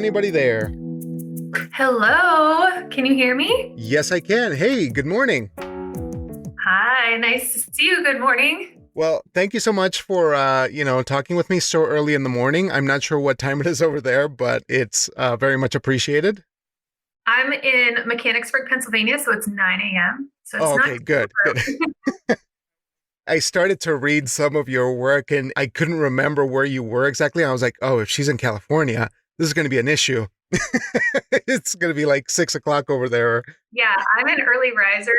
anybody there? Hello, can you hear me? Yes, I can. Hey, good morning. Hi, nice to see you. Good morning. Well, thank you so much for, talking with me so early in the morning. I'm not sure what time it is over there, but it's very much appreciated. I'm in Mechanicsburg, Pennsylvania, so it's 9 a.m. So it's Oh, not okay, good, super good. I started to read some of your work and I couldn't remember where you were exactly. I was like, oh, if she's in California, this is going to be an issue. It's going to be like 6 o'clock over there. Yeah, I'm an early riser,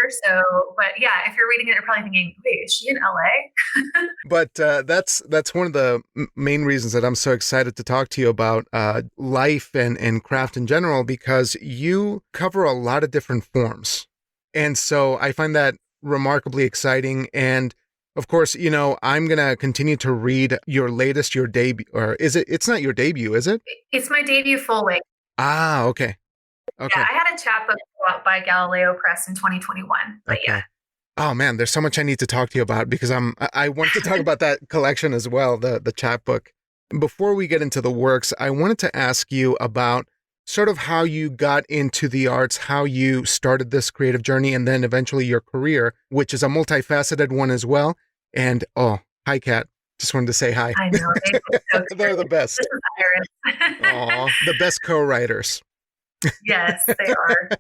but yeah, if you're reading it, you're probably thinking, wait, is she in LA? But that's one of the main reasons that I'm so excited to talk to you about life and craft in general, because you cover a lot of different forms. And so I find that remarkably exciting. And of course, I'm going to continue to read your debut, or it's not your debut, is it? It's my debut full length. Ah, okay. Yeah, Okay. I had a chapbook go out by Galileo Press in 2021, but yeah. Okay. Oh man, there's so much I need to talk to you about because I want to talk about that collection as well, the chapbook. Before we get into the works, I wanted to ask you about sort of how you got into the arts, how you started this creative journey, and then eventually your career, which is a multifaceted one as well. And oh, hi Kat. Just wanted to say hi. I know. So They're the best. this is Iris. Aw, the best co-writers. Yes, they are.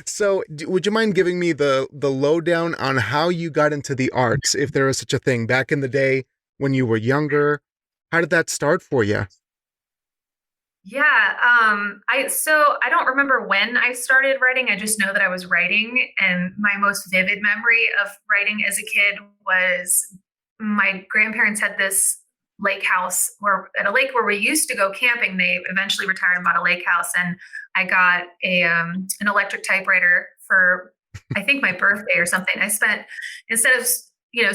So, would you mind giving me the lowdown on how you got into the arts, if there was such a thing, back in the day when you were younger? How did that start for you? Yeah, I don't remember when I started writing. I just know that I was writing, and my most vivid memory of writing as a kid was my grandparents had this lake house where at a lake where we used to go camping. They eventually retired and bought a lake house, and I got a an electric typewriter for I think my birthday or something. I spent instead of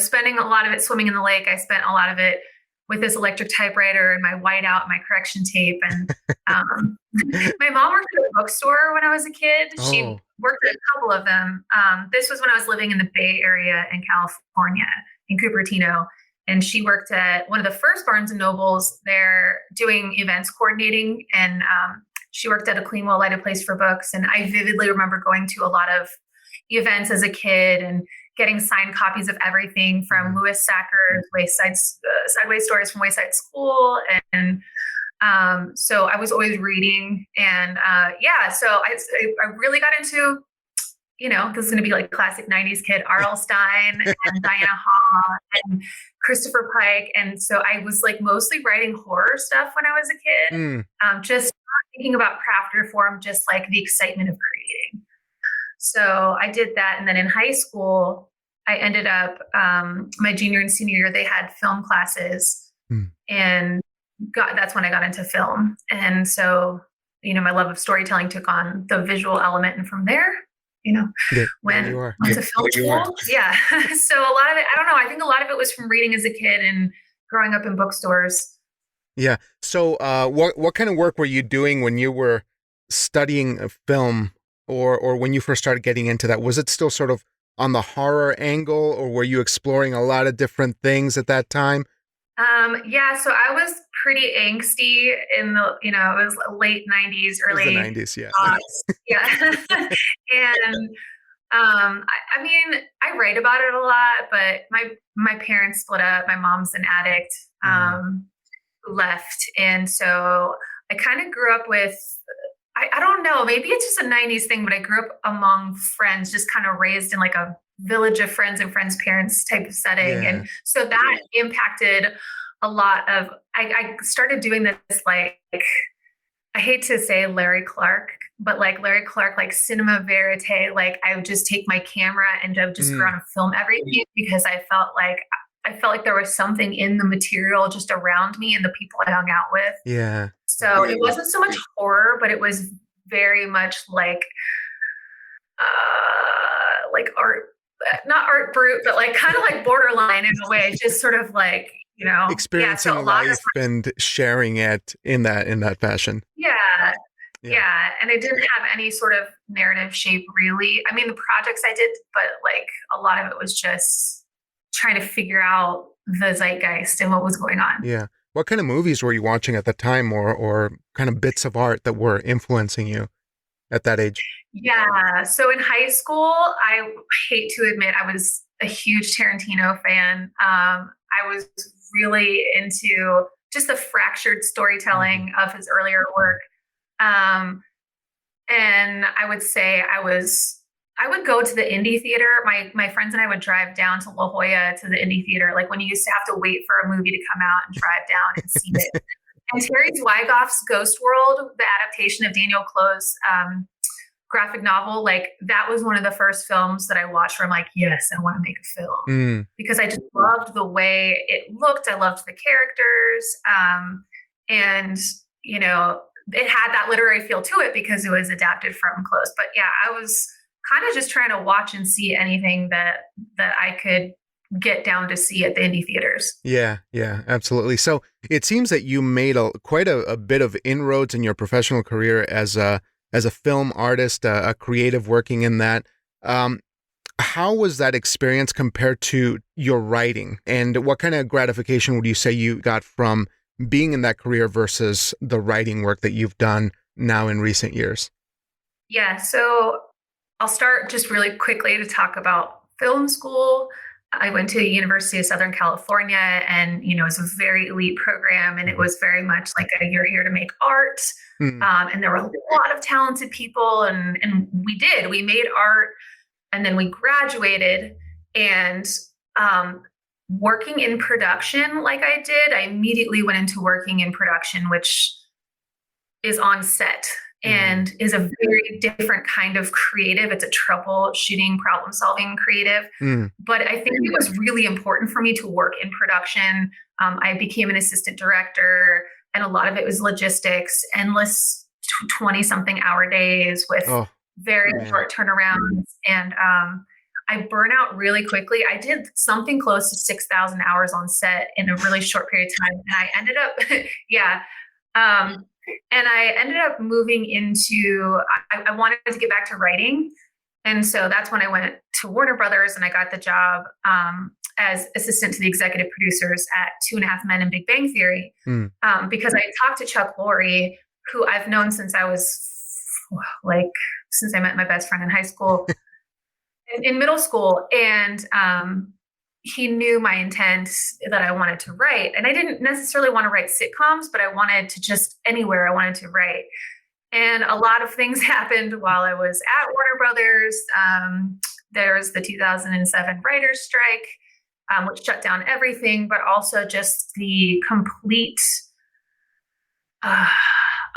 spending a lot of it swimming in the lake, I spent a lot of it with this electric typewriter and my whiteout, my correction tape, and my mom worked at a bookstore when I was a kid. She Oh, worked at a couple of them. This was when I was living in the Bay Area in California, in Cupertino. And she worked at one of the first Barnes and Nobles there doing events coordinating. And she worked at a clean, well-lighted place for books. And I vividly remember going to a lot of events as a kid and getting signed copies of everything from Louis Sachar's Sideways Stories from Wayside School. And so I was always reading. And so I really got into, this is going to be like classic 90s kid, R.L. Stine and Diana Haw and Christopher Pike. And so I was like mostly writing horror stuff when I was a kid, just not thinking about craft or form, just like the excitement of creating. So I did that. And then in high school, I ended up, my junior and senior year, they had film classes and that's when I got into film. And so, my love of storytelling took on the visual element. And from there, went to film school. Yeah. So a lot of it, I don't know. I think a lot of it was from reading as a kid and growing up in bookstores. yeah. So, what kind of work were you doing when you were studying film, or when you first started getting into that? Was it still sort of on the horror angle, or were you exploring a lot of different things at that time? So I was pretty angsty in it was late 90s, early the 90s, yeah. Yeah. And I mean, I write about it a lot, but my parents split up. My mom's an addict, who left. And so I kind of grew up with, I don't know, maybe it's just a 90s thing, but I grew up among friends, just kind of raised in like a village of friends and friends' parents type of setting. Yeah. And so that impacted a lot of, I started doing this, like, I hate to say Larry Clark, but like Larry Clark, like cinema verite, like I would just take my camera and I would just go around and film everything because I felt like there was something in the material just around me and the people I hung out with. Yeah. So it wasn't so much horror, but it was very much like art, not art brute, but like kind of like borderline in a way, just sort of like, experiencing life and sharing it in that fashion. Yeah. And it didn't have any sort of narrative shape, really. I mean, the projects I did, but like a lot of it was just trying to figure out the zeitgeist and what was going on. Yeah. What kind of movies were you watching at the time, or kind of bits of art that were influencing you at that age? Yeah. So in high school, I hate to admit I was a huge Tarantino fan. I was really into just the fractured storytelling of his earlier work. Um, and I would say I would go to the indie theater. My friends and I would drive down to La Jolla to the indie theater, like when you used to have to wait for a movie to come out and drive down and see it. And Terry Zweigoff's Ghost World, the adaptation of Daniel Clo's graphic novel, like that was one of the first films that I watched where I'm like, yes, I want to make a film, because I just loved the way it looked. I loved the characters. And, you know, it had that literary feel to it because it was adapted from Close. But yeah, I was kind of just trying to watch and see anything that I could get down to see at the indie theaters. Yeah, absolutely. So it seems that you made quite a bit of inroads in your professional career as a film artist, a creative working in that. How was that experience compared to your writing? And what kind of gratification would you say you got from being in that career versus the writing work that you've done now in recent years? Yeah, so I'll start just really quickly to talk about film school. I went to University of Southern California, and, you know, it was a very elite program, and it was very much like you're here to make art. And there were a lot of talented people, and we made art, and then we graduated, and working in production like I did, I immediately went into working in production, which is on set and is a very different kind of creative. It's a troubleshooting, problem solving creative. But I think it was really important for me to work in production. I became an assistant director, and a lot of it was logistics, endless 20 something hour days with very short turnarounds. And I burn out really quickly. I did something close to 6,000 hours on set in a really short period of time. And I ended up, and I ended up moving into, I wanted to get back to writing. And so that's when I went to Warner Brothers, and I got the job as assistant to the executive producers at 2.5 Men and Big Bang Theory. Because I talked to Chuck Lorre, who I've known since I was since I met my best friend in high school, in middle school. And he knew my intent that I wanted to write. And I didn't necessarily want to write sitcoms, but I wanted to anywhere I wanted to write. And a lot of things happened while I was at Warner Brothers. There was the 2007 writers' strike, which shut down everything, but also just the complete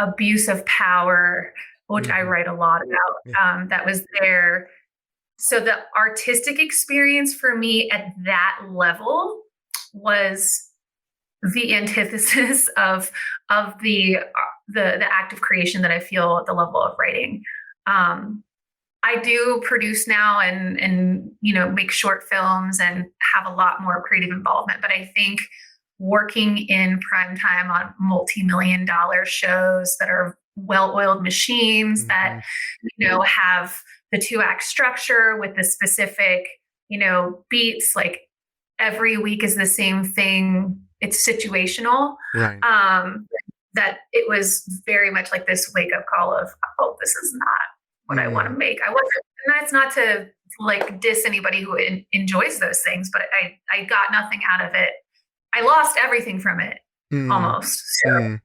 abuse of power, which I write a lot about, that was there. So the artistic experience for me at that level was the antithesis of the act of creation that I feel at the level of writing. I do produce now and you know, make short films and have a lot more creative involvement, but I think working in primetime on multi-million-dollar shows that are well-oiled machines that, you know, have the 2-act structure with the specific, you know, beats, like every week is the same thing. It's situational. Right. That it was very much like this wake-up call of, oh, this is not what I want to make. I wasn't, and that's not to like diss anybody who enjoys those things, but I got nothing out of it. I lost everything from it almost. So.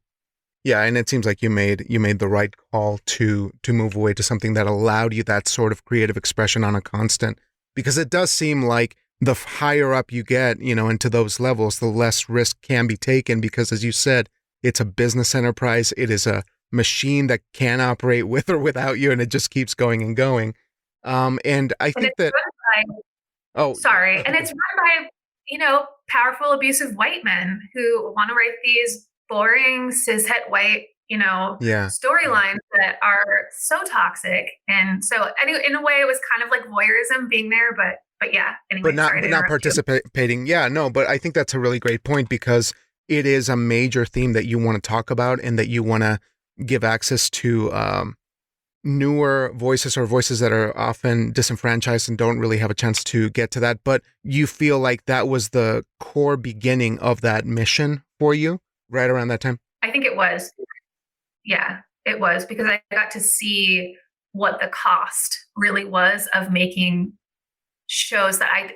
Yeah, and it seems like you made the right call to move away to something that allowed you that sort of creative expression on a constant, because it does seem like the higher up you get, you know, into those levels, the less risk can be taken, because as you said, it's a business enterprise. It is a machine that can operate with or without you, and it just keeps going and going. And I think that and it's run by, you know, powerful, abusive white men who want to write these boring cishet white, you know, storylines that are so toxic. And so anyway, in a way, it was kind of like voyeurism being there, but yeah. Anyway, but not participating. Yeah, no, but I think that's a really great point, because it is a major theme that you want to talk about and that you want to give access to newer voices, or voices that are often disenfranchised and don't really have a chance to get to that. But you feel like that was the core beginning of that mission for you? right around that time? I think it was. Yeah, it was, because I got to see what the cost really was of making shows that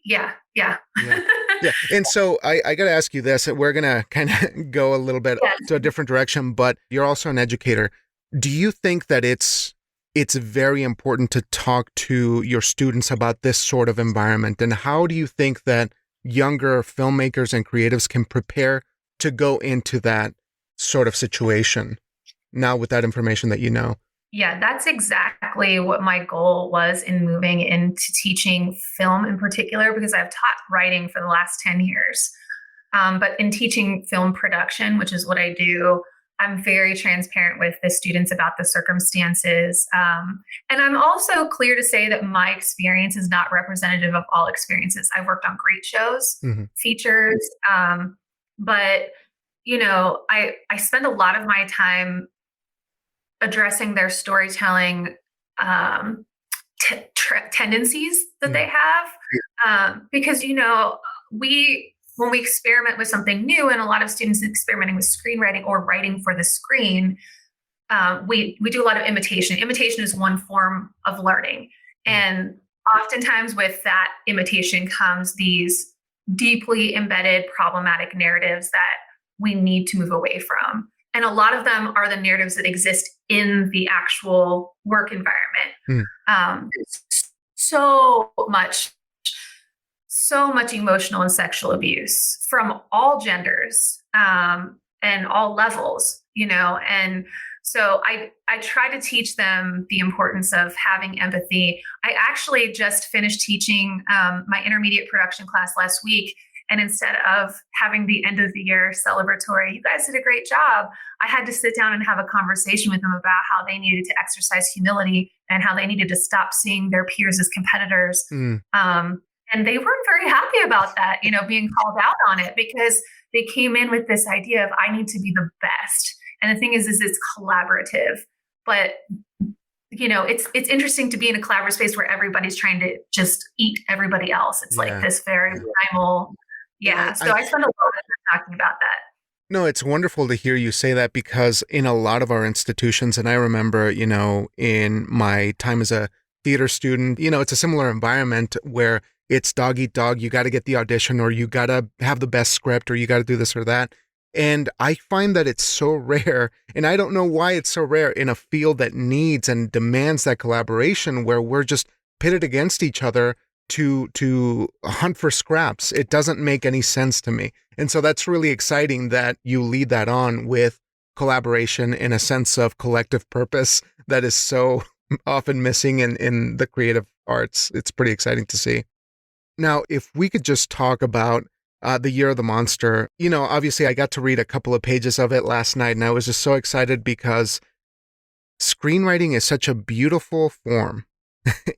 yeah, yeah. Yeah. Yeah. And so I got to ask you this. We're going to kind of go a little bit Yes. to a different direction, but you're also an educator. Do you think that it's very important to talk to your students about this sort of environment? And how do you think that younger filmmakers and creatives can prepare to go into that sort of situation now with that information that you know? Yeah, that's exactly what my goal was in moving into teaching film in particular, because I've taught writing for the last 10 years. But in teaching film production, which is what I do, I'm very transparent with the students about the circumstances. And I'm also clear to say that my experience is not representative of all experiences. I've worked on great shows, features, but I spend a lot of my time addressing their storytelling tendencies that they have, because when we experiment with something new, and a lot of students experimenting with screenwriting or writing for the screen, we do a lot of imitation. Imitation is one form of learning, and oftentimes with that imitation comes these deeply embedded problematic narratives that we need to move away from. And a lot of them are the narratives that exist in the actual work environment. So much emotional and sexual abuse from all genders, and all levels, and so I try to teach them the importance of having empathy. I actually just finished teaching my intermediate production class last week. And instead of having the end of the year celebratory, you guys did a great job, I had to sit down and have a conversation with them about how they needed to exercise humility and how they needed to stop seeing their peers as competitors. And they weren't very happy about that, being called out on it, because they came in with this idea of, I need to be the best. And the thing is it's collaborative, but it's interesting to be in a collaborative space where everybody's trying to just eat everybody else. It's like this very primal. Yeah. So I spend a lot of time talking about that. No, it's wonderful to hear you say that, because in a lot of our institutions, and I remember, in my time as a theater student, it's a similar environment where it's dog eat dog. You got to get the audition, or you got to have the best script, or you got to do this or that. And I find that it's so rare, and I don't know why it's so rare in a field that needs and demands that collaboration, where we're just pitted against each other to hunt for scraps. It doesn't make any sense to me. And so that's really exciting that you lead that on with collaboration in a sense of collective purpose that is so often missing in the creative arts. It's pretty exciting to see. Now, if we could just talk about The Year of the Monster, obviously I got to read a couple of pages of it last night, and I was just so excited because screenwriting is such a beautiful form.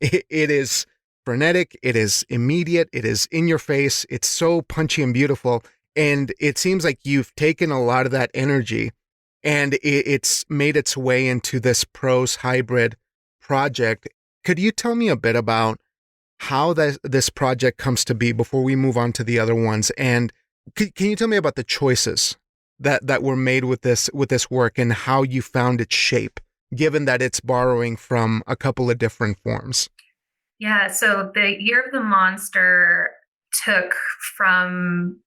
It is frenetic, it is immediate, it is in your face, it's so punchy and beautiful. And it seems like you've taken a lot of that energy and it's made its way into this prose hybrid project. Could you tell me a bit about how this project comes to be before we move on to the other ones? And can you tell me about the choices that were made with this work and how you found its shape, given that it's borrowing from a couple of different forms? Yeah, so The Year of the Monster took from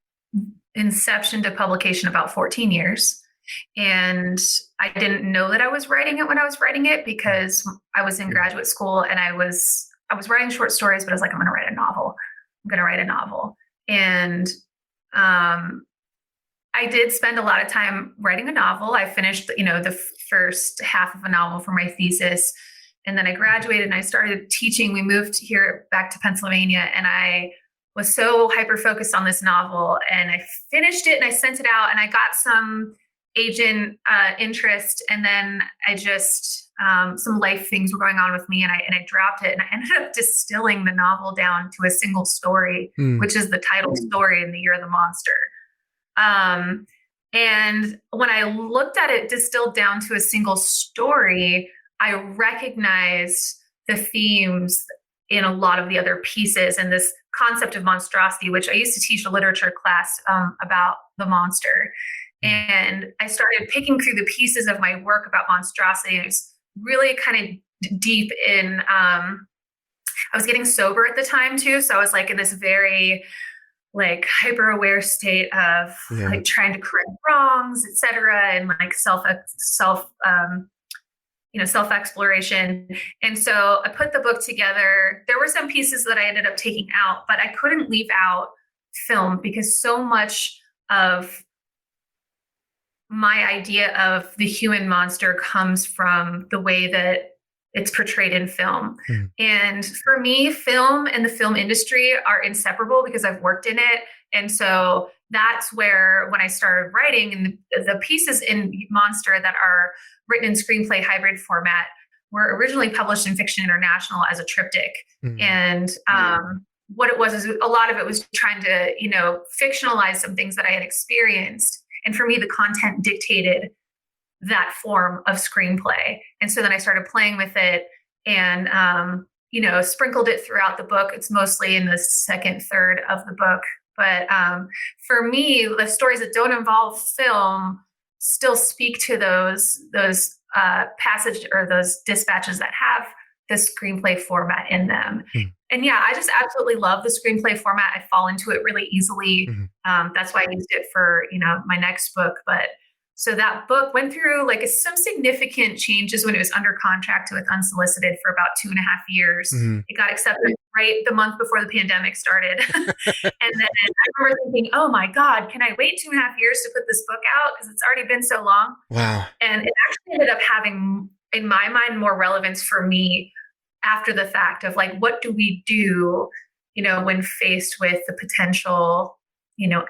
inception to publication about 14 years. And I didn't know that I was writing it when I was writing it, because I was in graduate school and I was writing short stories, but I was like, I'm going to write a novel. And I did spend a lot of time writing a novel. I finished, the first half of a novel for my thesis. And then I graduated and I started teaching. We moved here back to Pennsylvania, and I was so hyper-focused on this novel, and I finished it and I sent it out, and I got some agent interest. And then I just, some life things were going on with me, and I dropped it, and I ended up distilling the novel down to a single story, which is the title story in The Year of the Monster. And when I looked at it distilled down to a single story, I recognized the themes in a lot of the other pieces, and this concept of monstrosity, which I used to teach a literature class about the monster. And I started picking through the pieces of my work about monstrosity. I was really kind of deep in, I was getting sober at the time too. So I was like in this very like hyper aware state of Yeah. like trying to correct wrongs, etc., and like self exploration. And so I put the book together. There were some pieces that I ended up taking out, but I couldn't leave out film because so much of my idea of the human monster comes from the way that it's portrayed in film. And for me, film and the film industry are inseparable because I've worked in it. And so that's where, when I started writing, and the pieces in Monster that are written in screenplay hybrid format were originally published in Fiction International as a triptych. And what it was is a lot of it was trying to, fictionalize some things that I had experienced. And for me, the content dictated that form of screenplay. And so then I started playing with it and, sprinkled it throughout the book. It's mostly in the second third of the book. But for me, the stories that don't involve film still speak to those passage or those dispatches that have the screenplay format in them. And yeah, I just absolutely love the screenplay format. I fall into it really easily. That's why I used it for, my next book. But so that book went through like some significant changes when it was under contract with Unsolicited for about 2.5 years. It got accepted right the month before the pandemic started. And then I remember thinking, oh my God, can I wait 2.5 years to put this book out? Because it's already been so long. Wow. And it actually ended up having, in my mind, more relevance for me after the fact of like, what do we do, when faced with the potential,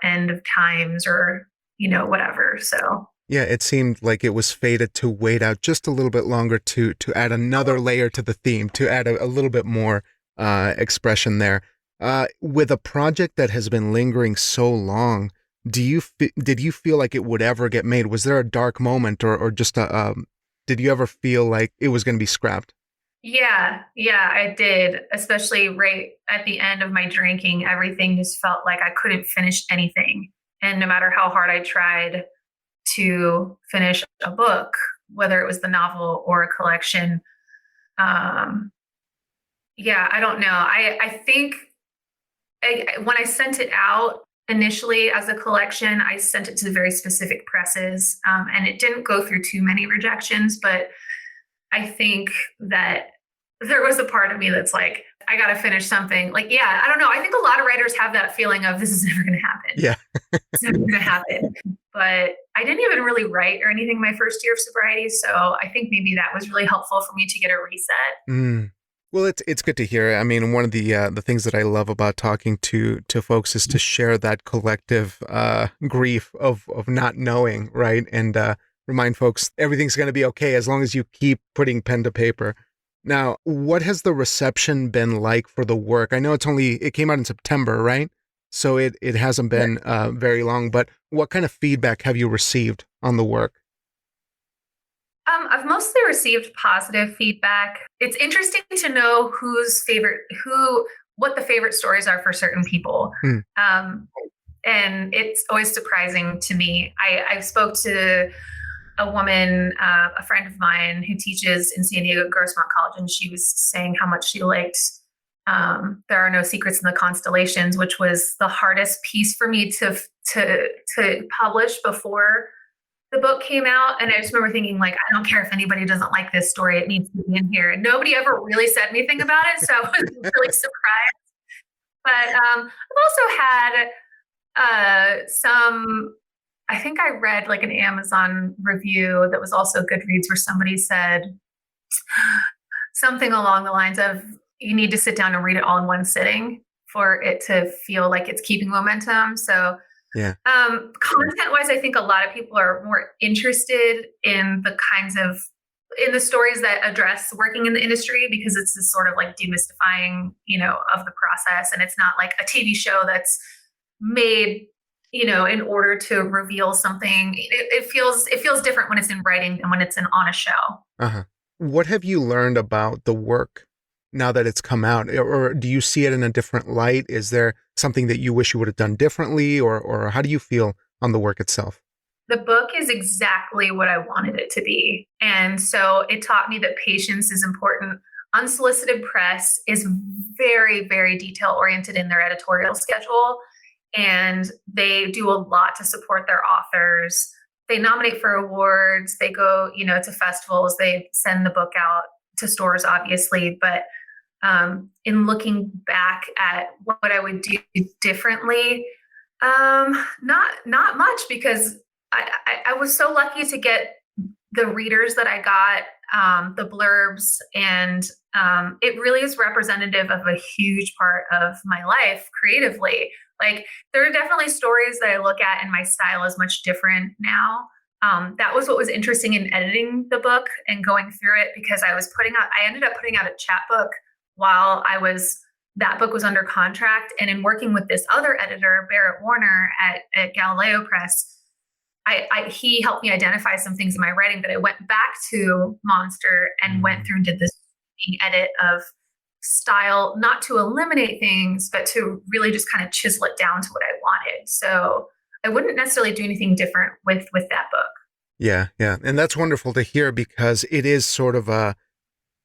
end of times or, whatever. So. Yeah, it seemed like it was fated to wait out just a little bit longer to add another layer to the theme, to add a little bit more expression there. With a project that has been lingering so long, did you feel like it would ever get made? Was there a dark moment or just did you ever feel like it was going to be scrapped? Yeah, I did. Especially right at the end of my drinking, everything just felt like I couldn't finish anything. And no matter how hard I tried to finish a book, whether it was the novel or a collection, I don't know. I think when I sent it out initially as a collection, I sent it to very specific presses, and it didn't go through too many rejections, but I think that there was a part of me that's like, I got to finish something. Like, yeah, I don't know. I think a lot of writers have that feeling of this is never going to happen. Yeah. It's never going to happen. But I didn't even really write or anything my first year of sobriety. So I think maybe that was really helpful for me to get a reset. Well, it's good to hear. I mean, one of the things that I love about talking to folks is to share that collective grief of not knowing, right? And remind folks everything's going to be okay as long as you keep putting pen to paper. Now, what has the reception been like for the work? I know it came out in September, right? So it hasn't been very long, but what kind of feedback have you received on the work? I've mostly received positive feedback. It's interesting to know what the favorite stories are for certain people. And it's always surprising to me. I spoke to a woman, a friend of mine who teaches in San Diego at Grossmont College, and she was saying how much she liked There Are No Secrets in the Constellations, which was the hardest piece for me to publish before the book came out. And I just remember thinking, like, I don't care if anybody doesn't like this story, it needs to be in here. And nobody ever really said anything about it, so I was really surprised. But I've also had some, I think I read like an Amazon review that was also Goodreads, where somebody said something along the lines of, you need to sit down and read it all in one sitting for it to feel like it's keeping momentum. So yeah. Content-wise, I think a lot of people are more interested in the stories that address working in the industry, because it's this sort of like demystifying, of the process. And it's not like a TV show that's made, in order to reveal something. It feels different when it's in writing than when it's on a show. Uh-huh. What have you learned about the work now that it's come out? Or do you see it in a different light? Is there something that you wish you would have done differently? Or how do you feel on the work itself? The book is exactly what I wanted it to be. And so it taught me that patience is important. Unsolicited Press is very, very detail oriented in their editorial schedule. And they do a lot to support their authors. They nominate for awards. They go, to festivals. They send the book out to stores, obviously. But in looking back at what I would do differently, not much, because I was so lucky to get the readers that I got, the blurbs, and it really is representative of a huge part of my life creatively. Like, there are definitely stories that I look at and my style is much different now. That was what was interesting in editing the book and going through it, because I ended up putting out a chapbook while that book was under contract. And in working with this other editor, Barrett Warner at Galileo Press, he helped me identify some things in my writing that I went back to Monster and went through and did this edit of style, not to eliminate things, but to really just kind of chisel it down to what I wanted. So I wouldn't necessarily do anything different with that book. Yeah. And that's wonderful to hear, because it is sort of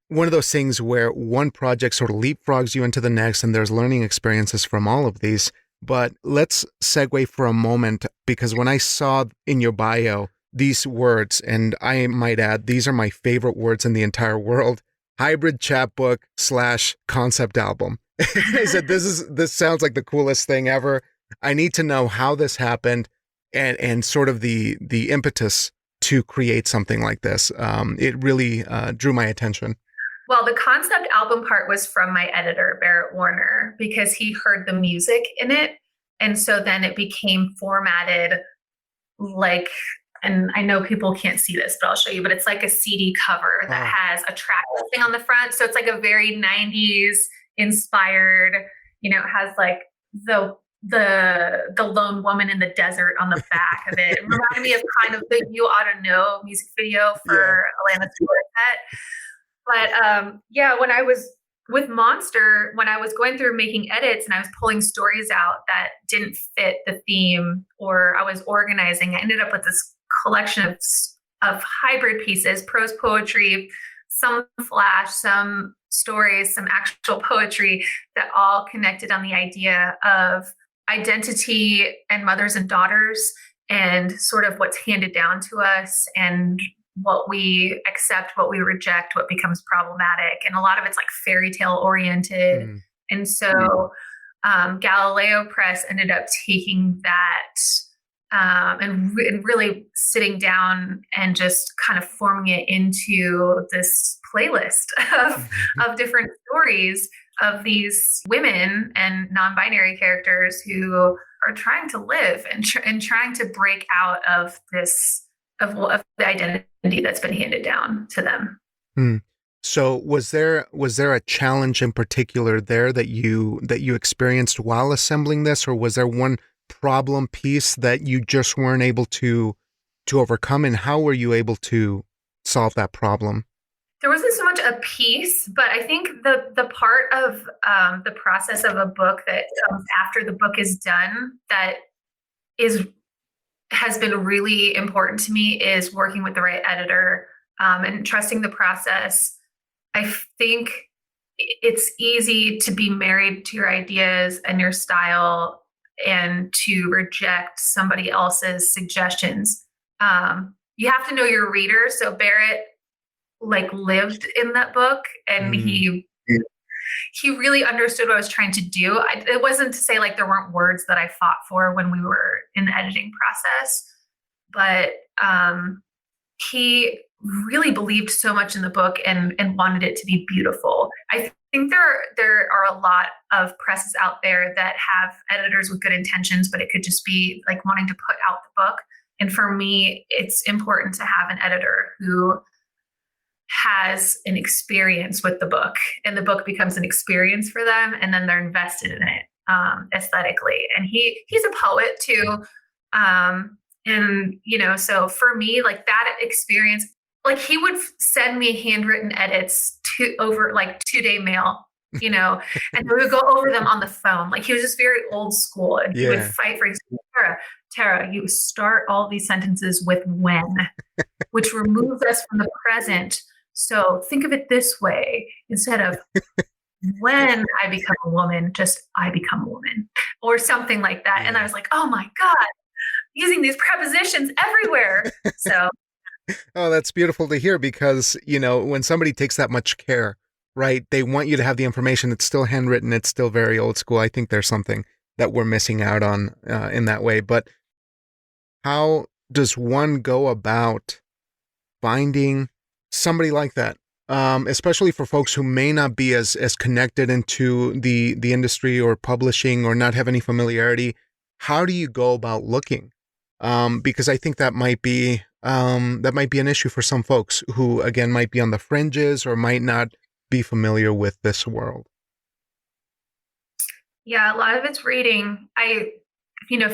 one of those things where one project sort of leapfrogs you into the next, and there's learning experiences from all of these. But let's segue for a moment, because when I saw in your bio these words, and I might add, these are my favorite words in the entire world: hybrid chapbook / concept album. I said, this sounds like the coolest thing ever. I need to know how this happened and sort of the impetus to create something like this. It really drew my attention. Well, the concept album part was from my editor, Barrett Warner, because he heard the music in it. And so then it became formatted like, and I know people can't see this, but I'll show you, but it's like a CD cover that has a track listing on the front. So it's like a very 90s inspired, it has like the lone woman in the desert on the back of it. It reminded me of kind of the You Ought to Know music video for Alanis Morissette. But when I was with Monster, when I was going through making edits and I was pulling stories out that didn't fit the theme, or I was organizing, I ended up with this collection of hybrid pieces, prose poetry, some flash, some stories, some actual poetry, that all connected on the idea of identity and mothers and daughters, and sort of what's handed down to us, and what we accept, what we reject, what becomes problematic. And a lot of it's like fairy tale oriented. And so Galileo Press ended up taking that and really sitting down and just kind of forming it into this playlist of different stories of these women and non-binary characters who are trying to live and trying to break out of this, of the identity that's been handed down to them. So was there a challenge in particular there that you experienced while assembling this, or was there one problem piece that you just weren't able to overcome, and how were you able to solve that problem? There wasn't so much a piece, but I think the part of the process of a book that comes after the book is done that has been really important to me is working with the right editor and trusting the process. I think it's easy to be married to your ideas and your style and to reject somebody else's suggestions. You have to know your reader. So Barrett lived in that book, and he really understood what I was trying to do. It wasn't to say there weren't words that I fought for when we were in the editing process, but he really believed so much in the book and wanted it to be beautiful. I think there are a lot of presses out there that have editors with good intentions, but it could just be wanting to put out the book. And for me, it's important to have an editor who has an experience with the book, and the book becomes an experience for them, and then they're invested in it aesthetically. And he's a poet too. And so for me, that experience, he would send me handwritten edits over 2-day mail and we would go over them on the phone. Like he was just very old school, and he would Yeah. fight for Tara, you start all these sentences with when, which removes us from the present. So think of it this way, instead of when I become a woman, just I become a woman or something like that. Yeah. And I was like, oh my God, using these prepositions everywhere. So Oh, that's beautiful to hear because, when somebody takes that much care, right, they want you to have the information. It's still handwritten. It's still very old school. I think there's something that we're missing out on in that way. But how does one go about finding somebody like that? Especially for folks who may not be as connected into the industry or publishing or not have any familiarity. How do you go about looking? Because I think that might be an issue for some folks who, again, might be on the fringes or might not be familiar with this world. Yeah, a lot of it's reading.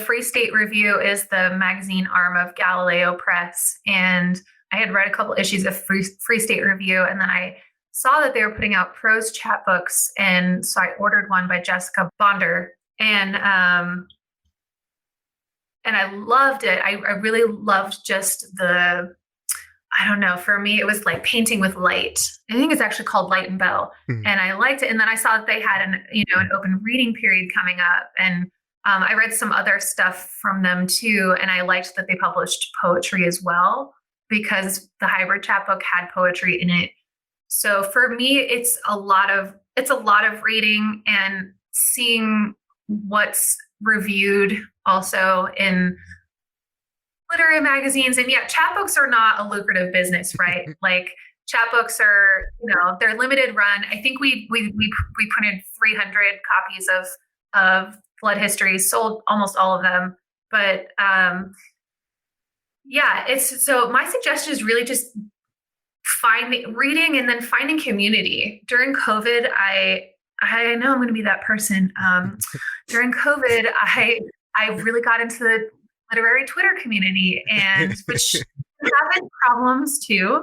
Free State Review is the magazine arm of Galileo Press, and I had read a couple issues of Free State Review, and then I saw that they were putting out prose chapbooks, and so I ordered one by Jessica Bonder, and I loved it. I really loved just I don't know, for me, it was like painting with light. I think it's actually called Light and Bell. Mm-hmm. And I liked it. And then I saw that they had an open reading period coming up. And I read some other stuff from them too. And I liked that they published poetry as well, because the hybrid chapbook had poetry in it. So for me, it's a lot of reading and seeing what's reviewed also in literary magazines. And yeah, chapbooks are not a lucrative business, right? Like chapbooks are, they're limited run. I think we printed 300 copies of Blood Histories, sold almost all of them. But so my suggestion is really just reading and then finding community. During COVID, I know I'm going to be that person. During COVID, I really got into the literary Twitter community, and which has problems too.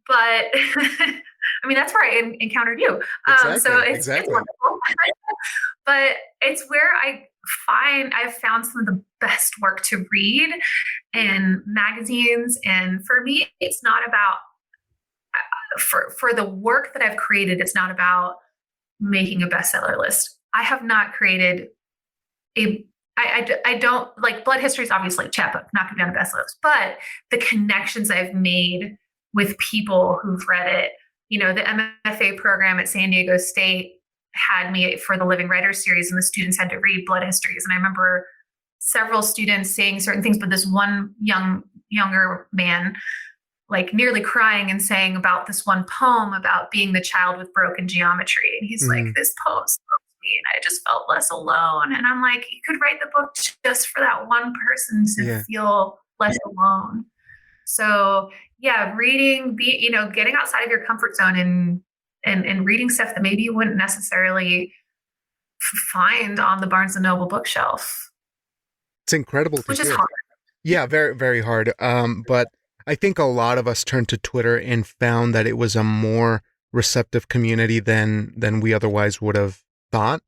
But I mean, that's where I encountered you. So it's wonderful. But it's where I've found some of the best work to read in magazines. And for me, it's not about, for the work that I've created, it's not about making a bestseller list. I have not created I don't, like, Blood History is obviously a chapbook, not going to be on the bestseller list, but the connections I've made with people who've read it, the MFA program at San Diego State had me for the Living Writers series, and the students had to read Blood Histories. And I remember several students saying certain things, but this one younger man, like, nearly crying and saying about this one poem about being the child with broken geometry. And he's like, this poem spoke to me, and I just felt less alone. And I'm like, you could write the book just for that one person to feel less alone. So yeah, reading, getting outside of your comfort zone and reading stuff that maybe you wouldn't necessarily find on the Barnes and Noble bookshelf. It's incredible to which hear. Is hard. Yeah, very, very hard. But I think a lot of us turned to Twitter and found that it was a more receptive community than we otherwise would have thought.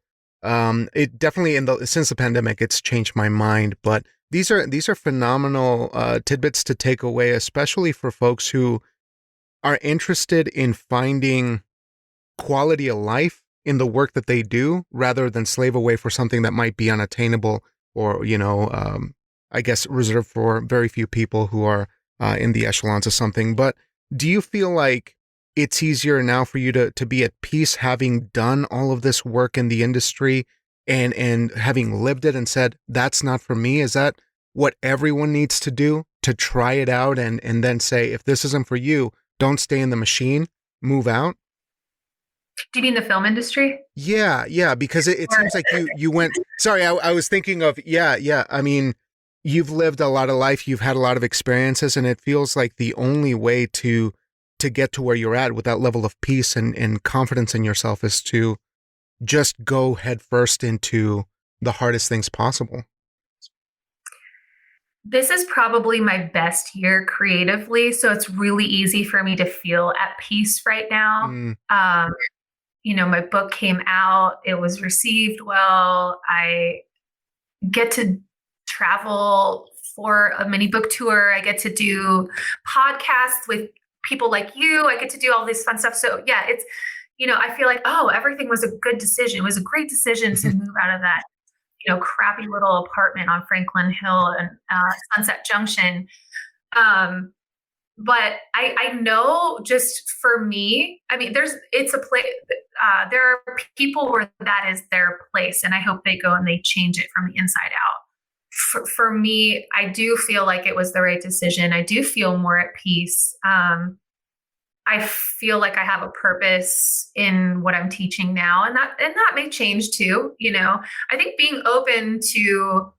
It definitely, since the pandemic, it's changed my mind. But these are phenomenal tidbits to take away, especially for folks who are interested in finding quality of life in the work that they do, rather than slave away for something that might be unattainable or, I guess, reserved for very few people who are in the echelons of something. But do you feel like it's easier now for you to be at peace, having done all of this work in the industry and having lived it and said, that's not for me? Is that what everyone needs to do, to try it out and then say, if this isn't for you, don't stay in the machine, move out? Do you mean the film industry? Yeah, because it seems like you went, sorry, I was thinking of, I mean, you've lived a lot of life, you've had a lot of experiences, and it feels like the only way to get to where you're at with that level of peace and confidence in yourself is to just go head first into the hardest things possible. This is probably my best year creatively, so it's really easy for me to feel at peace right now. my book came out, it was received well. I get to travel for a mini book tour. I get to do podcasts with people like you. I get to do all this fun stuff. So yeah, it's, I feel like, oh, everything was a good decision. It was a great decision to move out of that, crappy little apartment on Franklin Hill and Sunset Junction. But I know just for me, I mean, it's a place, there are people where that is their place, and I hope they go and they change it from the inside out. For me, I do feel like it was the right decision. I do feel more at peace. I feel like I have a purpose in what I'm teaching now, and that may change too. I think being open to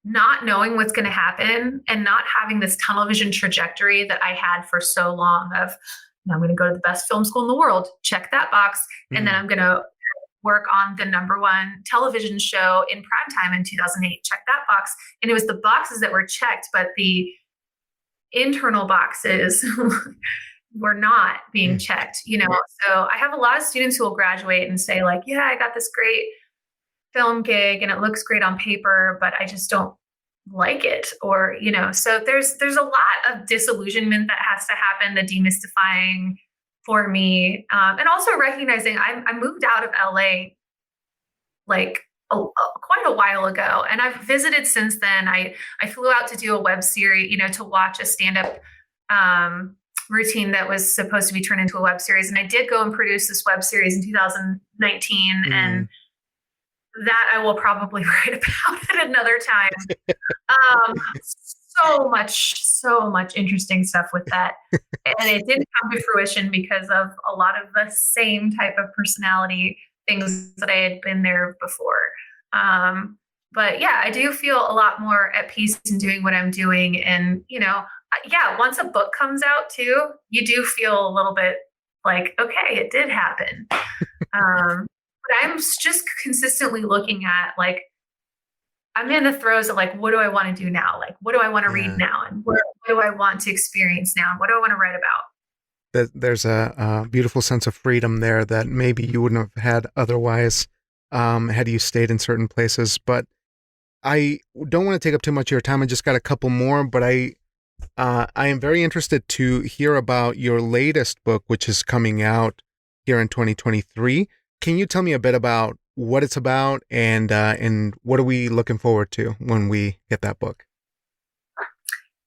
not knowing what's going to happen and not having this tunnel vision trajectory that I had for so long of, I'm going to go to the best film school in the world, check that box, and then I'm going to work on the #1 television show in prime time in 2008, check that box. And it was the boxes that were checked, but the internal boxes were not being checked, So I have a lot of students who will graduate and say like, yeah, I got this great film gig and it looks great on paper, but I just don't like it. Or, so there's a lot of disillusionment that has to happen, the demystifying for me. And also recognizing I moved out of LA like quite a while ago. And I've visited since then. I flew out to do a web series, to watch a stand-up routine that was supposed to be turned into a web series. And I did go and produce this web series in 2019. And that I will probably write about at another time. So much interesting stuff with that. And it didn't come to fruition because of a lot of the same type of personality things that I had been there before. But yeah, I do feel a lot more at peace in doing what I'm doing. And, once a book comes out too, you do feel a little bit like, okay, it did happen. But I'm just consistently looking at like, I'm in the throes of like, what do I want to do now? Like, what do I want to read now? And what do I want to experience now? And what do I want to write about? There's a beautiful sense of freedom there that maybe you wouldn't have had otherwise had you stayed in certain places. But I don't want to take up too much of your time. I just got a couple more, but I am very interested to hear about your latest book, which is coming out here in 2023. Can you tell me a bit about what it's about and what are we looking forward to when we get that book?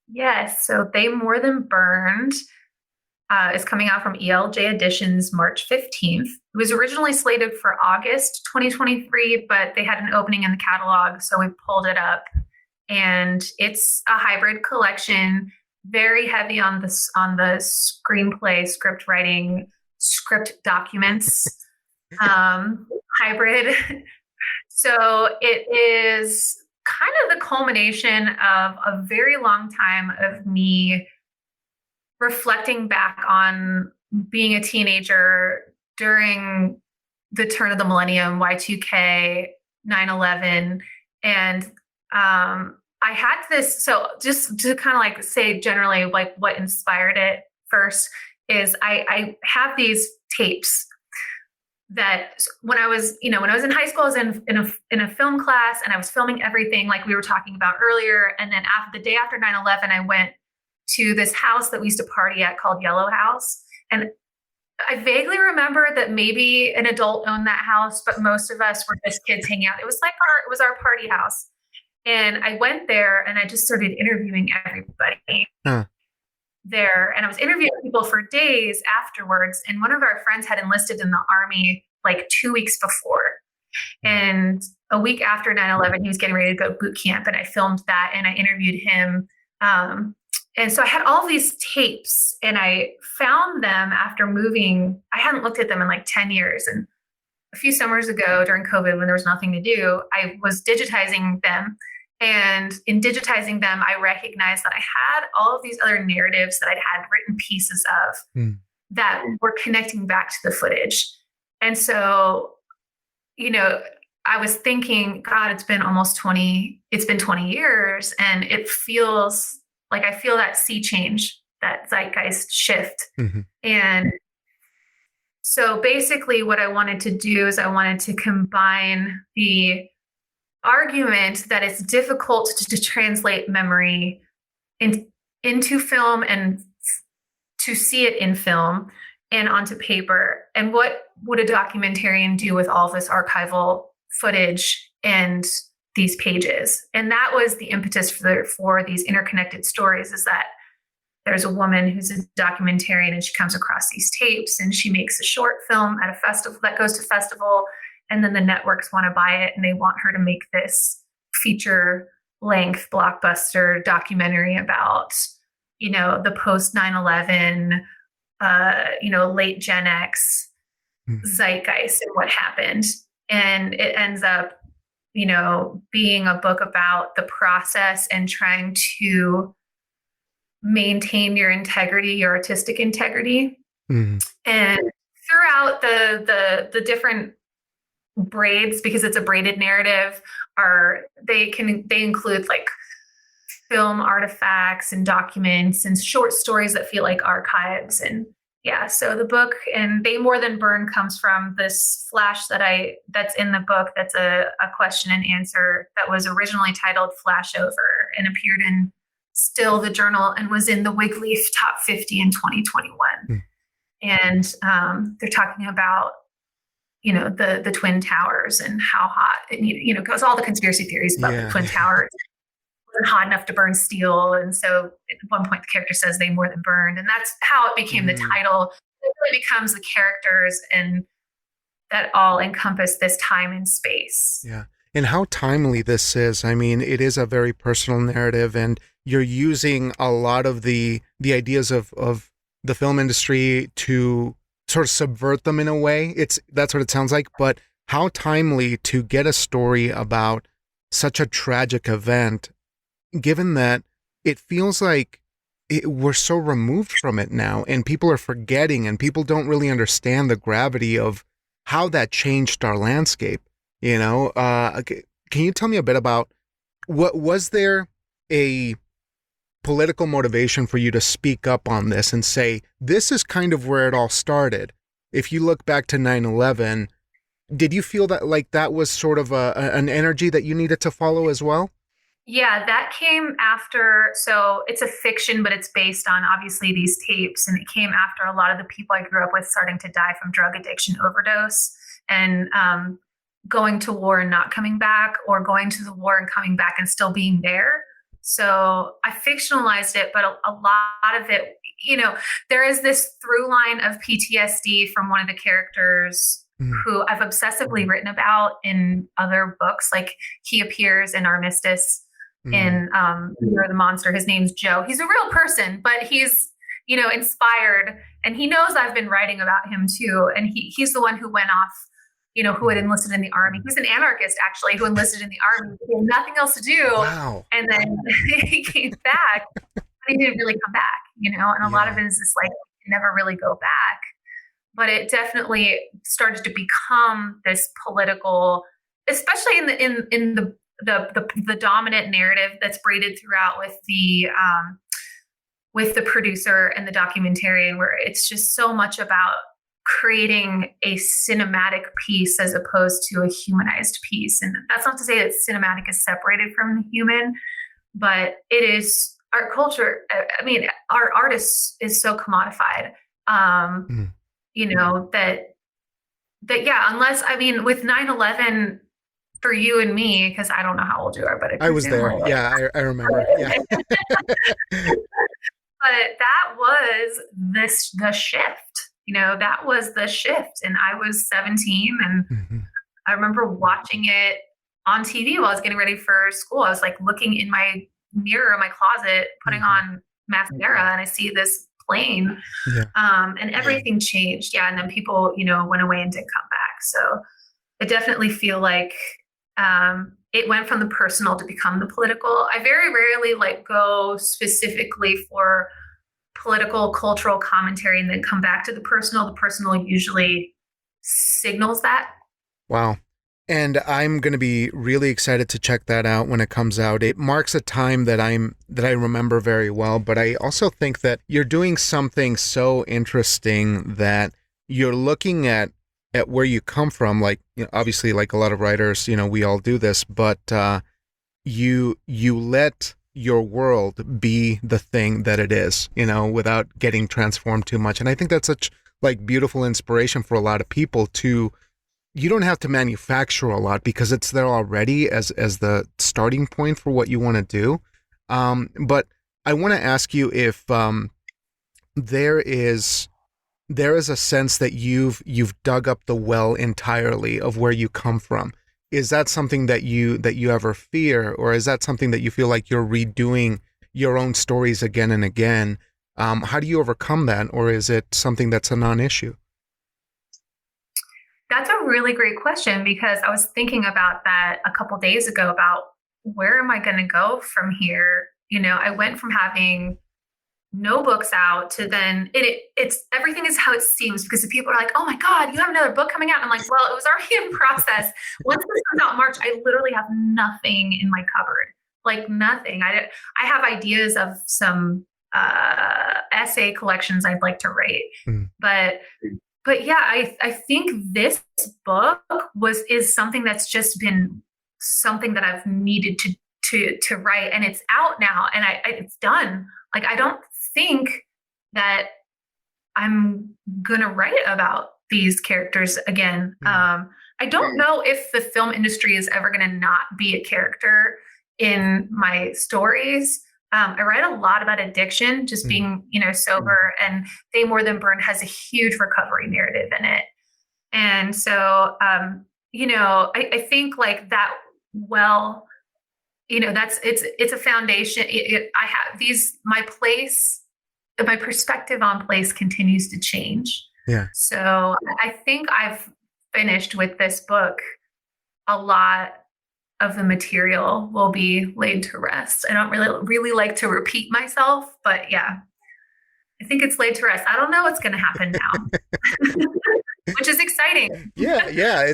Yes. So They More Than Burned is coming out from ELJ Editions March 15th. It was originally slated for August 2023, but they had an opening in the catalog, so we pulled it up. And it's a hybrid collection, very heavy on the screenplay, script writing, script documents. Hybrid. So it is kind of the culmination of a very long time of me reflecting back on being a teenager during the turn of the millennium, Y2K, 9/11. And I had this, so just to kind of like say generally like what inspired it first is I have these tapes that when I was in high school, I was in a film class and I was filming everything like we were talking about earlier. And then the day after 9/11, I went to this house that we used to party at called Yellow House. And I vaguely remember that maybe an adult owned that house, but most of us were just kids hanging out. It was our party house. And I went there and I just started interviewing everybody. There, and I was interviewing people for days afterwards. And one of our friends had enlisted in the Army like 2 weeks before. And a week after 9/11, he was getting ready to go to boot camp. And I filmed that and I interviewed him. And so I had all these tapes and I found them after moving. I hadn't looked at them in like 10 years. And a few summers ago during COVID, when there was nothing to do, I was digitizing them. And in digitizing them, I recognized that I had all of these other narratives that I'd had written pieces of that were connecting back to the footage. And so, I was thinking, God, it's been 20 years, and it feels like I feel that sea change, that zeitgeist shift. And So basically, what I wanted to do is I wanted to combine the argument that it's difficult to translate memory in, into film and to see it in film and onto paper. And what would a documentarian do with all this archival footage and these pages? And that was the impetus for these interconnected stories, is that there's a woman who's a documentarian and she comes across these tapes and she makes a short film at a festival that goes to festival. And then the networks want to buy it and they want her to make this feature length blockbuster documentary about, the post 9/11, late Gen X zeitgeist and what happened. And it ends up, being a book about the process and trying to maintain your integrity, your artistic integrity. Mm-hmm. And throughout the different braids, because it's a braided narrative, they include like film artifacts and documents and short stories that feel like archives. And yeah, so the book and They More Than Burn comes from this flash that's in the book. That's a question and answer that was originally titled Flashover and appeared in Still the Journal and was in the Wigleaf Top 50 in 2021. And they're talking about, the Twin Towers and how hot, and, because all the conspiracy theories about the Twin Towers wasn't hot enough to burn steel. And so at one point the character says they more than burned. And that's how it became the title. It really becomes the characters and that all encompass this time and space. Yeah. And how timely this is. I mean, it is a very personal narrative, and you're using a lot of the ideas of the film industry to sort of subvert them in a way. That's what it sounds like. But how timely to get a story about such a tragic event, given that it feels like we're so removed from it now, and people are forgetting, and people don't really understand the gravity of how that changed our landscape. Can you tell me a bit about was there a political motivation for you to speak up on this and say, this is kind of where it all started? If you look back to 9/11, did you feel that like that was sort of an energy that you needed to follow as well? Yeah, that came after. So it's a fiction, but it's based on obviously these tapes. And it came after a lot of the people I grew up with starting to die from drug addiction overdose and going to war and not coming back, or going to the war and coming back and still being there. So I fictionalized it, but a lot of it, there is this through line of PTSD from one of the characters who I've obsessively written about in other books. Like he appears in Armistice in You're the Monster. His name's Joe. He's a real person, but he's, inspired, and he knows I've been writing about him too. And he's the one who went off, who had enlisted in the army. He's an anarchist, actually, who enlisted in the army. He had nothing else to do. Wow. And then he came back, but he didn't really come back, and a lot of it is this like, never really go back. But it definitely started to become this political, especially in the dominant narrative that's braided throughout with the producer and the documentarian, where it's just so much about creating a cinematic piece as opposed to a humanized piece. And that's not to say that cinematic is separated from the human, but it is our culture. I mean, our artists is so commodified, unless, with 9/11 for you and me, because I don't know how old you are, but I was there. Yeah, I remember. Yeah. But that was the shift. That was the shift. And I was 17, and I remember watching it on TV while I was getting ready for school. I was like looking in my mirror in my closet, putting on mascara, and I see this plane, and everything changed. Yeah. And then people, went away and didn't come back. So I definitely feel like it went from the personal to become the political. I very rarely go specifically for political, cultural commentary and then come back to the personal. The personal usually signals that. Wow. And I'm going to be really excited to check that out when it comes out. It marks a time that I remember very well, but I also think that you're doing something so interesting that you're looking at where you come from, like, you know, obviously, like a lot of writers, you know, we all do this, but you let your world be the thing that it is, you know, without getting transformed too much. And I think that's such like beautiful inspiration for a lot of people to, you don't have to manufacture a lot because it's there already as the starting point for what you want to do. But I want to ask you if there is there is a sense that you've dug up the well entirely of where you come from. Is that something that you ever fear, or is that something that you feel like you're redoing your own stories again and again? How do you overcome that, or is it something that's a non-issue? That's a really great question because I was thinking about that a couple days ago about where am I going to go from here? You know, I went from having no books out to then it's everything is how it seems because the people are like, oh my God, you have another book coming out. I'm like, well, it was already in process. Once this comes out in March, I literally have nothing in my cupboard, like nothing. I have ideas of some essay collections I'd like to write, Mm. but yeah, I think this book is something that's just been something that I've needed to write, and it's out now, and it's done. Like I don't think that I'm gonna write about these characters again. I don't know if the film industry is ever gonna not be a character in my stories. I write a lot about addiction, just being, you know, sober, and They More Than Burn has a huge recovery narrative in it. And so, you know, I think like that, well, you know, it's a foundation. I have my perspective on place continues to change. Yeah. So I think I've finished with this book. A lot of the material will be laid to rest. I don't really like to repeat myself, but yeah, I think it's laid to rest. I don't know what's going to happen now, which is exciting. Yeah.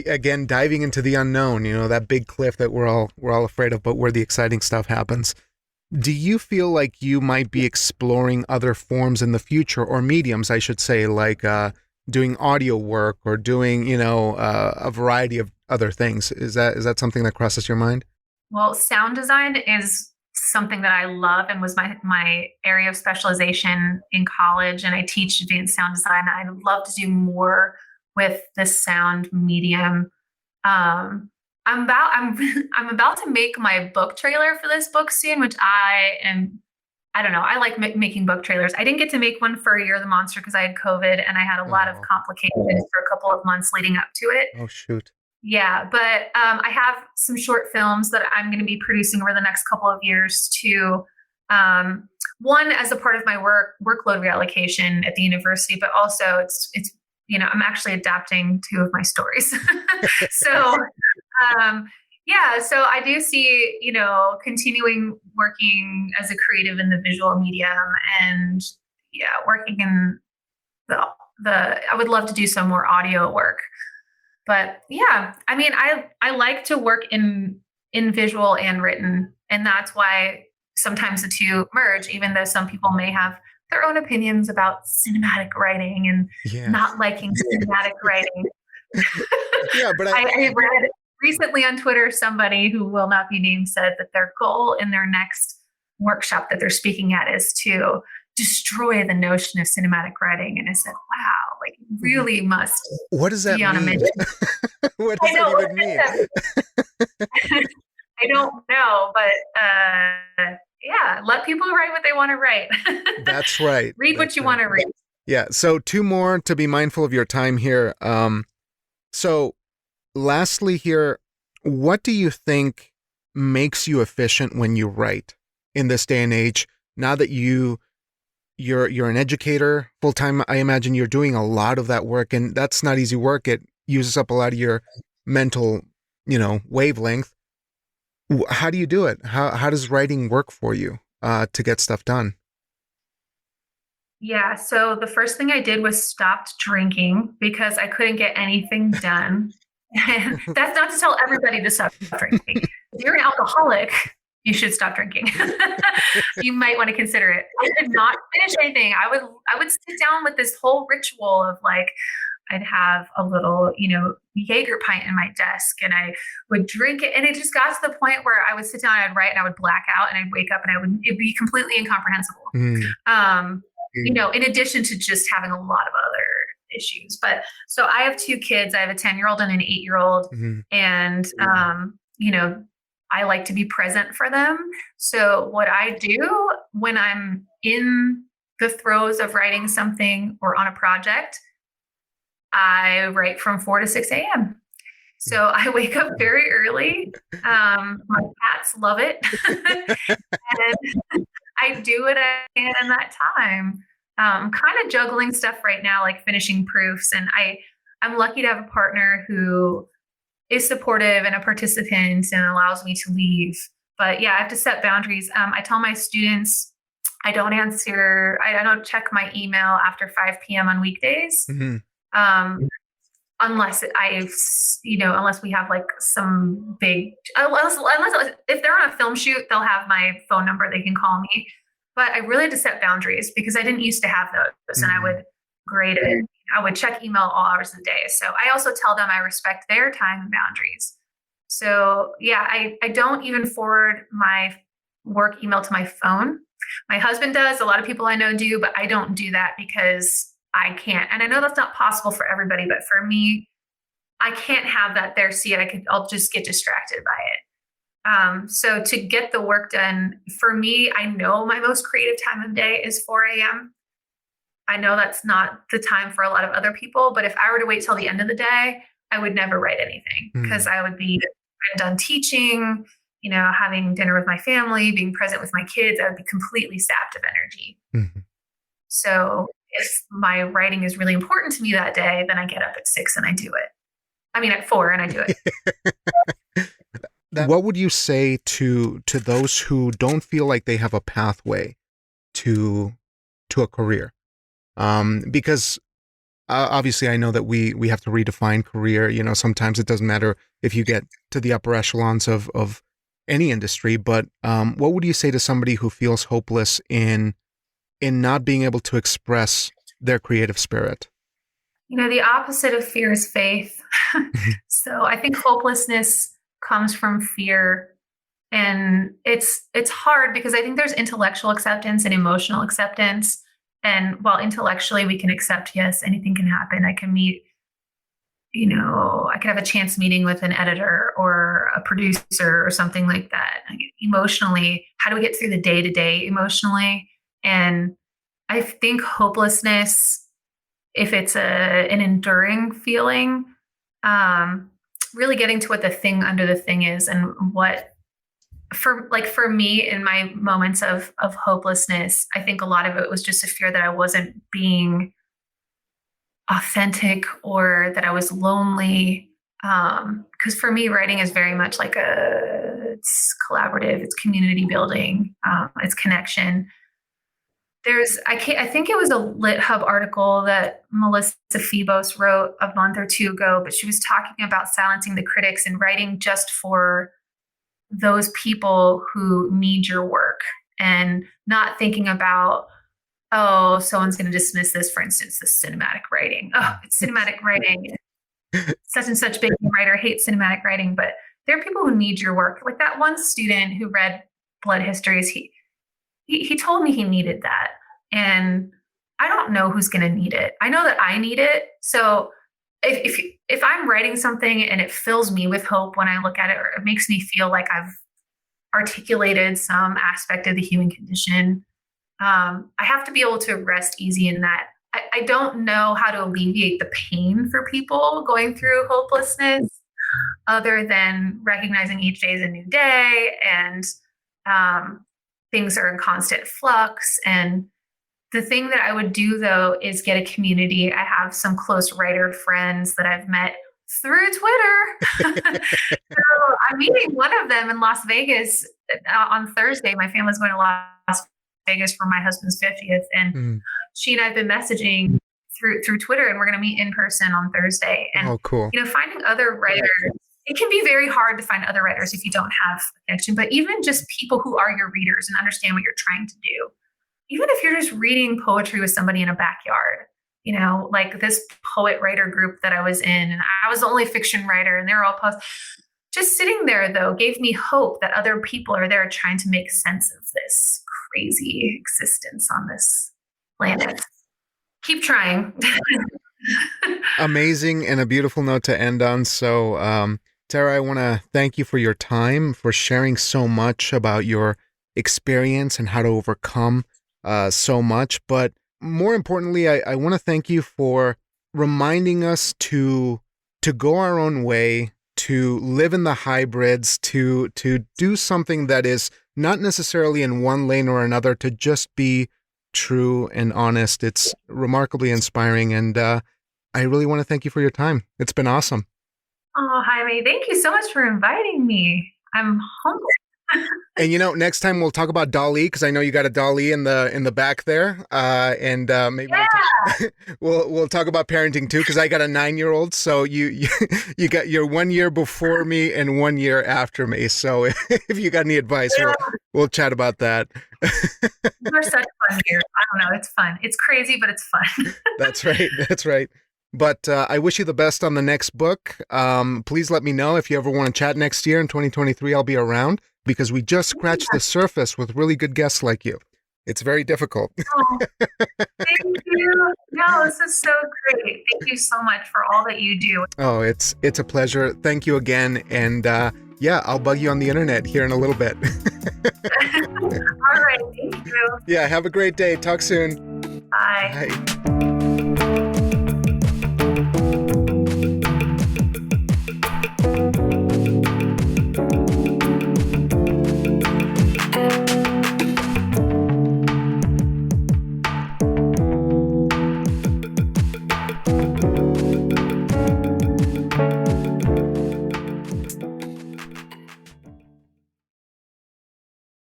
Again diving into the unknown. You know, that big cliff that we're all afraid of, but where the exciting stuff happens. Do you feel like you might be exploring other forms in the future, or mediums, I should say, like doing audio work or doing, you know, a variety of other things? Is that something that crosses your mind? Well, sound design is something that I love and was my area of specialization in college. And I teach advanced sound design. I'd love to do more with the sound medium. I'm about to make my book trailer for this book soon, which I don't know. I like making book trailers. I didn't get to make one for Year of the Monster because I had COVID and I had a lot of complications for a couple of months leading up to it. Oh, shoot. Yeah, but I have some short films that I'm going to be producing over the next couple of years to one as a part of my workload reallocation at the university, but also it's you know, I'm actually adapting two of my stories. So yeah, so I do see, you know, continuing working as a creative in the visual medium, and yeah, working in I would love to do some more audio work. But yeah, I mean, I like to work in visual and written, and that's why sometimes the two merge, even though some people may have their own opinions about cinematic writing and not liking cinematic writing. Yeah, but I read recently on Twitter, somebody who will not be named said that their goal in their next workshop that they're speaking at is to destroy the notion of cinematic writing. And I said, wow, like really must. What does that mean? What does that even mean? I don't know, but yeah, let people write what they want to write. That's right. Read what you want to read. Yeah. So two more to be mindful of your time here. So lastly here, what do you think makes you efficient when you write in this day and age? Now that you're an educator full time, I imagine you're doing a lot of that work, and that's not easy work. It uses up a lot of your mental, you know, wavelength. How do you do it? How does writing work for you to get stuff done? Yeah, so the first thing I did was stopped drinking because I couldn't get anything done. And that's not to tell everybody to stop drinking. If you're an alcoholic, you should stop drinking. You might want to consider it. I did not finish anything. I would sit down with this whole ritual of like, I'd have a little, Jaeger pint in my desk and I would drink it. And it just got to the point where I would sit down, I'd write and I would black out and I'd wake up and it'd be completely incomprehensible. In addition to just having a lot of other issues. But so I have two kids. I have a 10-year-old and an 8-year-old. And, I like to be present for them. So what I do when I'm in the throes of writing something or on a project, I write from 4 to 6 a.m. So I wake up very early. My cats love it. And I do what I can in that time. Kind of juggling stuff right now, like finishing proofs. And I'm lucky to have a partner who is supportive and a participant and allows me to leave. But yeah, I have to set boundaries. I tell my students I don't check my email after 5 p.m. on weekdays. Unless unless we have like some big, unless if they're on a film shoot, they'll have my phone number, they can call me. But I really had to set boundaries because I didn't used to have those, and I would grade it. I would check email all hours of the day. So I also tell them I respect their time and boundaries. So yeah, I don't even forward my work email to my phone. My husband does. A lot of people I know do, but I don't do that because I can't. And I know that's not possible for everybody, but for me, I can't have that there. See it. I'll just get distracted by it. So to get the work done, for me, I know my most creative time of day is 4 a.m. I know that's not the time for a lot of other people, but if I were to wait till the end of the day, I would never write anything because I would be done teaching, having dinner with my family, being present with my kids. I would be completely sapped of energy. So if my writing is really important to me that day, then I get up at 6 and I do it. I mean, at 4 and I do it. What would you say to those who don't feel like they have a pathway to a career? Because obviously I know that we have to redefine career. Sometimes it doesn't matter if you get to the upper echelons of any industry, but what would you say to somebody who feels hopeless in not being able to express their creative spirit? The opposite of fear is faith. So I think hopelessness comes from fear. And it's hard because I think there's intellectual acceptance and emotional acceptance. And while intellectually we can accept, yes, anything can happen. I can meet, I could have a chance meeting with an editor or a producer or something like that. Emotionally, how do we get through the day to day emotionally? And I think hopelessness, if it's an enduring feeling, really getting to what the thing under the thing is and what, for me in my moments of hopelessness, I think a lot of it was just a fear that I wasn't being authentic or that I was lonely. Because for me, writing is very much like it's collaborative, it's community building, it's connection. I think it was a Lit Hub article that Melissa Phoebos wrote a month or two ago, but she was talking about silencing the critics and writing just for those people who need your work and not thinking about, oh, someone's going to dismiss this, for instance, the cinematic writing. Oh, it's cinematic writing. Such and such big writer hates cinematic writing, but there are people who need your work. Like that one student who read Blood Histories, he told me he needed that. And I don't know who's going to need it. I know that I need it. So if I'm writing something and it fills me with hope when I look at it, or it makes me feel like I've articulated some aspect of the human condition, I have to be able to rest easy in that. I don't know how to alleviate the pain for people going through hopelessness other than recognizing each day is a new day and things are in constant flux. And the thing that I would do, though, is get a community. I have some close writer friends that I've met through Twitter. So I'm meeting one of them in Las Vegas on Thursday. My family's going to Las Vegas for my husband's 50th. And she and I have been messaging through Twitter, and we're going to meet in person on Thursday. And, oh, cool. Finding other writers it can be very hard to find other writers if you don't have a connection, but even just people who are your readers and understand what you're trying to do. Even if you're just reading poetry with somebody in a backyard, like this poet writer group that I was in, and I was the only fiction writer and they were all poets. Just sitting there, though, gave me hope that other people are there trying to make sense of this crazy existence on this planet. Keep trying. Amazing, and a beautiful note to end on. So, Tara, I want to thank you for your time, for sharing so much about your experience and how to overcome so much. But more importantly, I want to thank you for reminding us to go our own way, to live in the hybrids, to do something that is not necessarily in one lane or another, to just be true and honest. It's remarkably inspiring, and I really want to thank you for your time. It's been awesome. Oh, Jaime, thank you so much for inviting me. I'm humbled. And next time we'll talk about Dali, because I know you got a Dali in the back there, and maybe we'll talk about parenting too, because I got a 9-year-old. So you you're 1 year before me and 1 year after me. So if you got any advice, we'll chat about that. You're such fun here. I don't know. It's fun. It's crazy, but it's fun. That's right. That's right. But I wish you the best on the next book. Please let me know if you ever want to chat next year in 2023. I'll be around, because we just scratched the surface with really good guests like you. It's very difficult. Oh, thank you. No, this is so great. Thank you so much for all that you do. Oh, it's a pleasure. Thank you again. And I'll bug you on the internet here in a little bit. All right. Thank you. Yeah, have a great day. Talk soon. Bye. Bye.